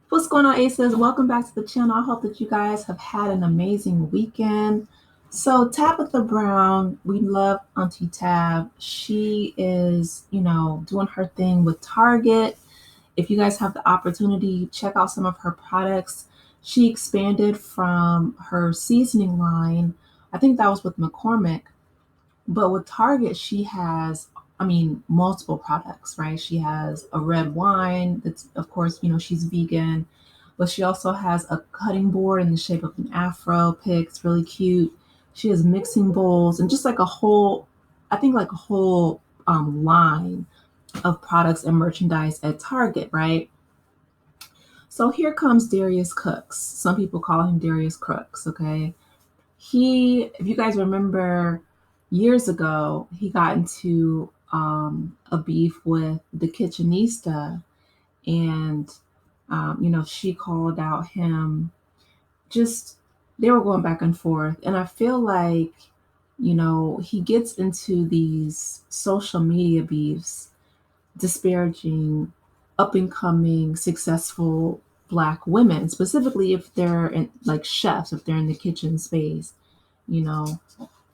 What's going on, Aces? Welcome back to the channel. I hope that you guys have had an amazing weekend. So, Tabitha Brown, we love Auntie Tab. She is, doing her thing with Target. If you guys have the opportunity, check out some of her products. She expanded from her seasoning line. I think that was with McCormick, but with Target, she has, multiple products, right? She has a red wine that's, of course, she's vegan, but she also has a cutting board in the shape of an afro pick. It's really cute. She has mixing bowls and just like a whole, I think like a whole line of products and merchandise at Target, right? So here comes Darius Cooks. Some people call him Darius Crooks, okay? If you guys remember, years ago, he got into a beef with the kitchenista, and she called out him. Just they were going back and forth, and I feel like he gets into these social media beefs, disparaging up and coming successful Black women, specifically if they're in, like chefs, if they're in the kitchen space. You know,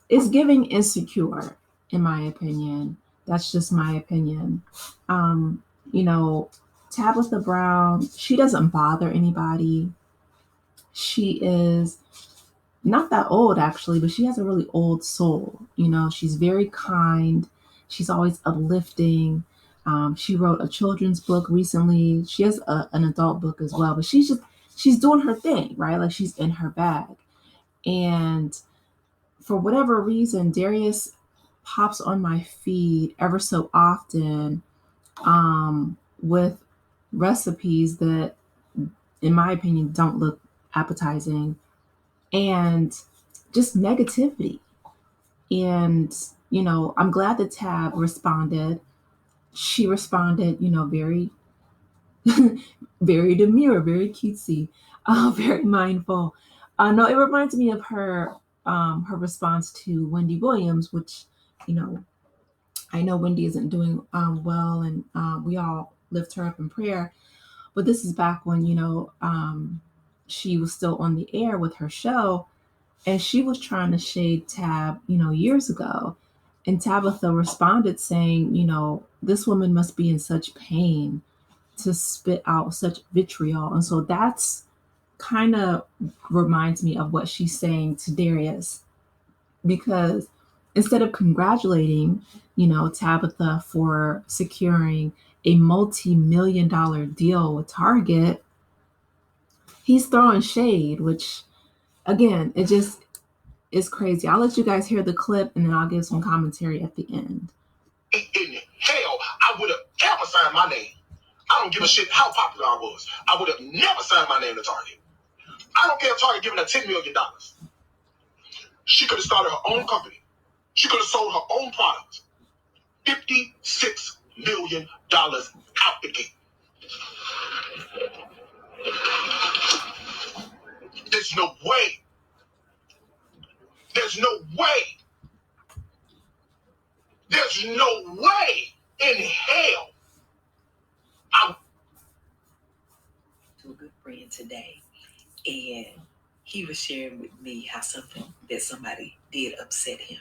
it's giving insecure, in my opinion. That's just my opinion. Um, you know, Tabitha Brown, she doesn't bother anybody. She is not that old actually, but she has a really old soul. She's very kind. She's always uplifting. She wrote a children's book recently. She has an adult book as well, but she's doing her thing, right? Like she's in her bag. And for whatever reason, Darius pops on my feed ever so often with recipes that, in my opinion, don't look appetizing and just negativity. And, I'm glad that Tab responded. She responded, very, very demure, very cutesy, very mindful. No, it reminds me of her response to Wendy Williams, which, you know, I know Wendy isn't doing well, and we all lift her up in prayer. But this is back when, she was still on the air with her show, and she was trying to shade Tab, years ago. And Tabitha responded saying, this woman must be in such pain to spit out such vitriol. And so that's kind of reminds me of what she's saying to Darius, because instead of congratulating, Tabitha for securing a multi-million-dollar deal with Target, he's throwing shade, which again, it just is crazy. I'll let you guys hear the clip and then I'll give some commentary at the end. In hell, I would have ever signed my name. I don't give a shit how popular I was. I would have never signed my name to Target. I don't care if Target giving her $10 million. She could have started her own company. She could have sold her own products. $56 million out the gate. There's no way. There's no way. There's no way in hell. I'm to a good friend today, and he was sharing with me how something that somebody did upset him.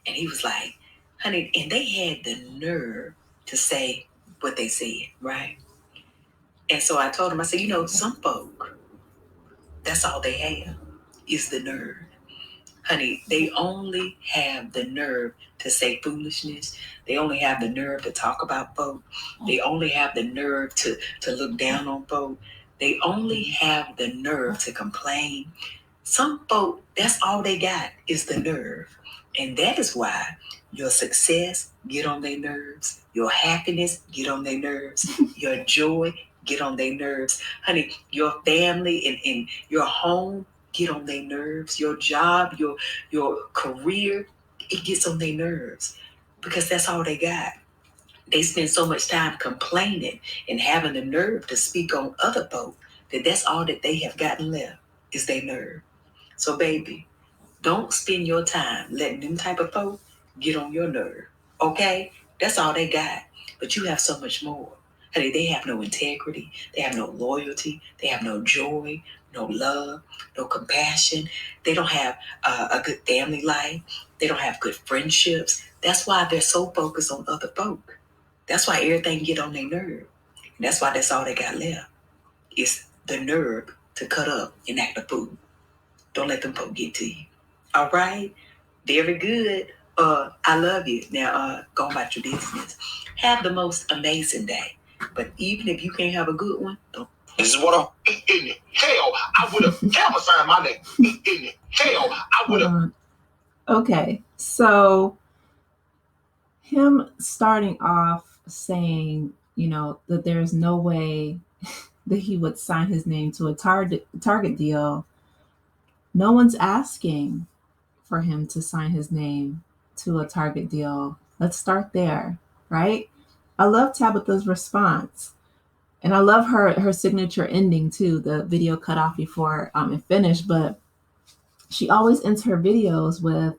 And he was like, honey, and they had the nerve to say what they said, right? And so I told him, I said, some folk, that's all they have is the nerve. Honey, they only have the nerve to say foolishness. They only have the nerve to talk about folk. They only have the nerve to look down on folk. They only have the nerve to complain. Some folk, that's all they got is the nerve. And that is why your success get on their nerves. Your happiness get on their nerves. Your joy get on their nerves. Honey, your family and your home get on their nerves. Your job, your career, it gets on their nerves because that's all they got. They spend so much time complaining and having the nerve to speak on other folk that that's all that they have gotten left is their nerve. So baby, don't spend your time letting them type of folk get on your nerve. Okay? That's all they got. But you have so much more. Honey, they have no integrity. They have no loyalty. They have no joy, no love, no compassion. They don't have a good family life. They don't have good friendships. That's why they're so focused on other folk. That's why everything get on their nerve. And that's why that's all they got left. It's the nerve to cut up and act a fool. Don't let them folk get to you. All right? Very good. I love you. Now, go about your business. Have the most amazing day. But even if you can't have a good one, don't. This is what I'm in hell. I would have never signed my name. In hell, I would have. Okay, so him starting off saying, that there's no way that he would sign his name to a Target deal. No one's asking for him to sign his name to a Target deal. Let's start there, right? I love Tabitha's response. And I love her signature ending too. The video cut off before it finished, but she always ends her videos with,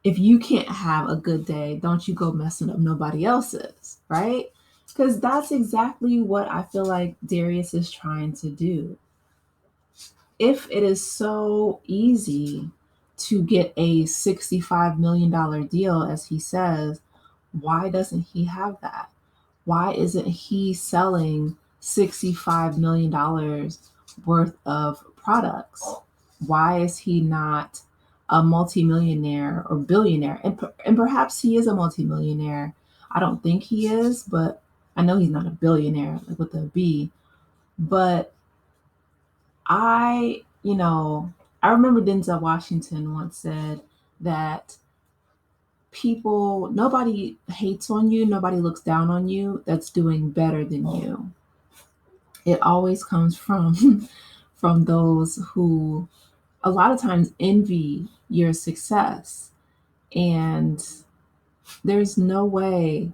if you can't have a good day, don't you go messing up nobody else's, right? Because that's exactly what I feel like Darius is trying to do. If it is so easy to get a $65 million deal, as he says, why doesn't he have that? Why isn't he selling $65 million worth of products? Why is he not a multimillionaire or billionaire? And perhaps he is a multimillionaire. I don't think he is, but I know he's not a billionaire, like with a B. But I remember Denzel Washington once said that nobody hates on you, nobody looks down on you that's doing better than you. It always comes from from those who a lot of times envy your success. And there's no way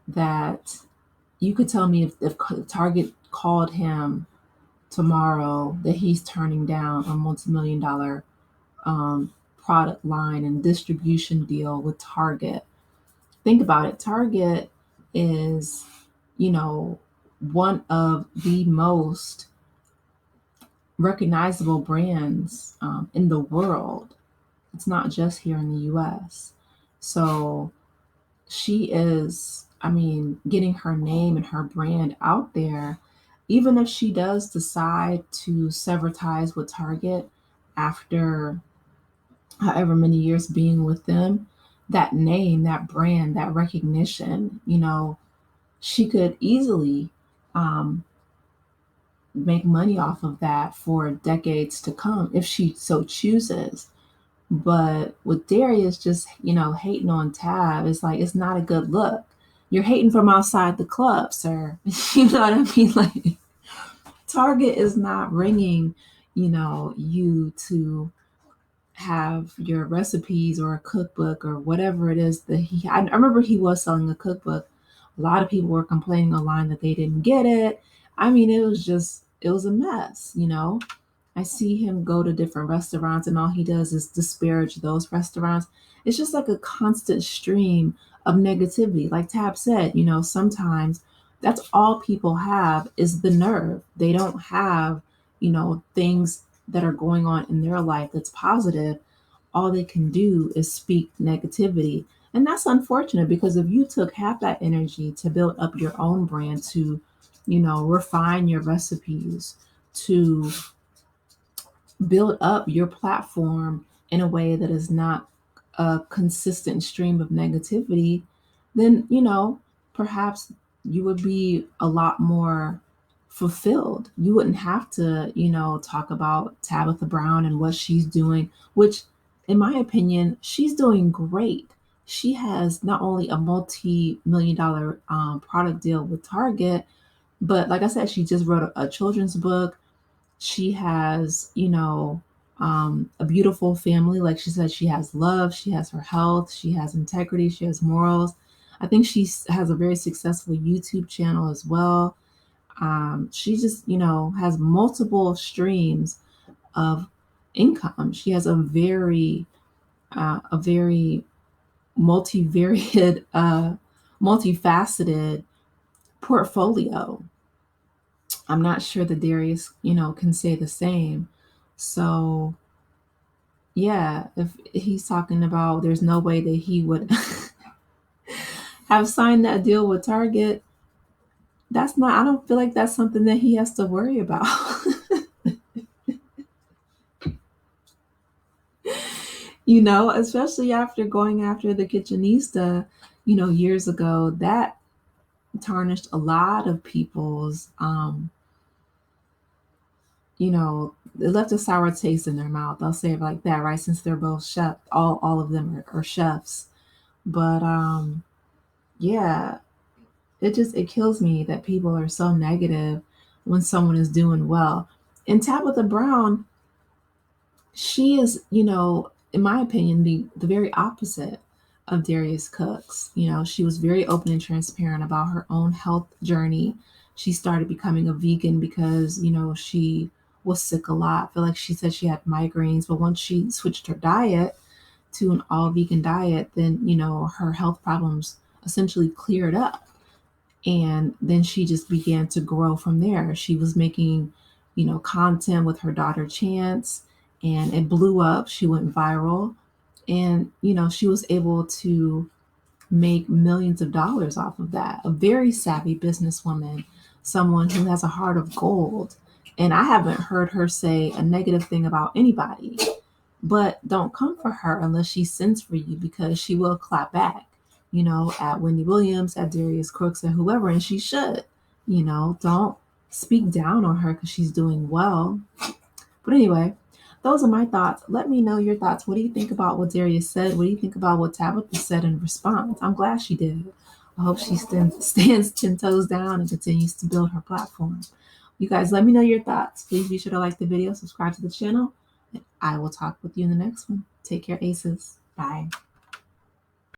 that you could tell me if Target called him tomorrow that he's turning down a multi-million-dollar product line and distribution deal with Target. Think about it. Target is, one of the most recognizable brands in the world. It's not just here in the US. So she is, getting her name and her brand out there. Even if she does decide to sever ties with Target after however many years being with them, that name, that brand, that recognition, she could easily make money off of that for decades to come if she so chooses. But with Darius just, hating on Tab, it's like, it's not a good look. You're hating from outside the club, sir. You know what I mean? Like, Target is not ringing, you to have your recipes or a cookbook or whatever it is that I remember he was selling a cookbook. A lot of people were complaining online that they didn't get it. It was a mess, I see him go to different restaurants and all he does is disparage those restaurants. It's just like a constant stream of negativity. Like Tab said, sometimes that's all people have is the nerve. They don't have, things that are going on in their life that's positive. All they can do is speak negativity. And that's unfortunate because if you took half that energy to build up your own brand, to, refine your recipes, to build up your platform in a way that is not a consistent stream of negativity, then, perhaps you would be a lot more fulfilled. You wouldn't have to, talk about Tabitha Brown and what she's doing, which, in my opinion, she's doing great. She has not only a multi-million-dollar product deal with Target, but like I said, she just wrote a children's book. She has, a beautiful family. Like she said, she has love, she has her health, she has integrity, she has morals. I think she has a very successful YouTube channel as well. She just, has multiple streams of income. She has a very multivariate, multifaceted portfolio. I'm not sure that Darius, can say the same. So yeah, if he's talking about there's no way that he would have signed that deal with Target, I don't feel like that's something that he has to worry about. Especially after going after the kitchenista, years ago, that tarnished a lot of people's, it left a sour taste in their mouth. I'll say it like that, right? Since they're both chef, all of them are chefs. But yeah, it kills me that people are so negative when someone is doing well. And Tabitha Brown, she is, in my opinion, the very opposite of Darius Cooks. She was very open and transparent about her own health journey. She started becoming a vegan because, she was sick a lot. I feel like she said she had migraines, but once she switched her diet to an all vegan diet, then, her health problems essentially cleared up. And then she just began to grow from there. She was making, content with her daughter Chance, and it blew up. She went viral, and she was able to make millions of dollars off of that. A very savvy businesswoman, someone who has a heart of gold. And I haven't heard her say a negative thing about anybody. But don't come for her unless she sends for you, because she will clap back, at Wendy Williams, at Darius Cooks, and whoever, and she should. Don't speak down on her because she's doing well. But anyway, those are my thoughts. Let me know your thoughts. What do you think about what Darius said? What do you think about what Tabitha said in response? I'm glad she did. I hope she stands 10 toes down and continues to build her platform. You guys, let me know your thoughts. Please be sure to like the video, subscribe to the channel, and I will talk with you in the next one. Take care, aces. Bye.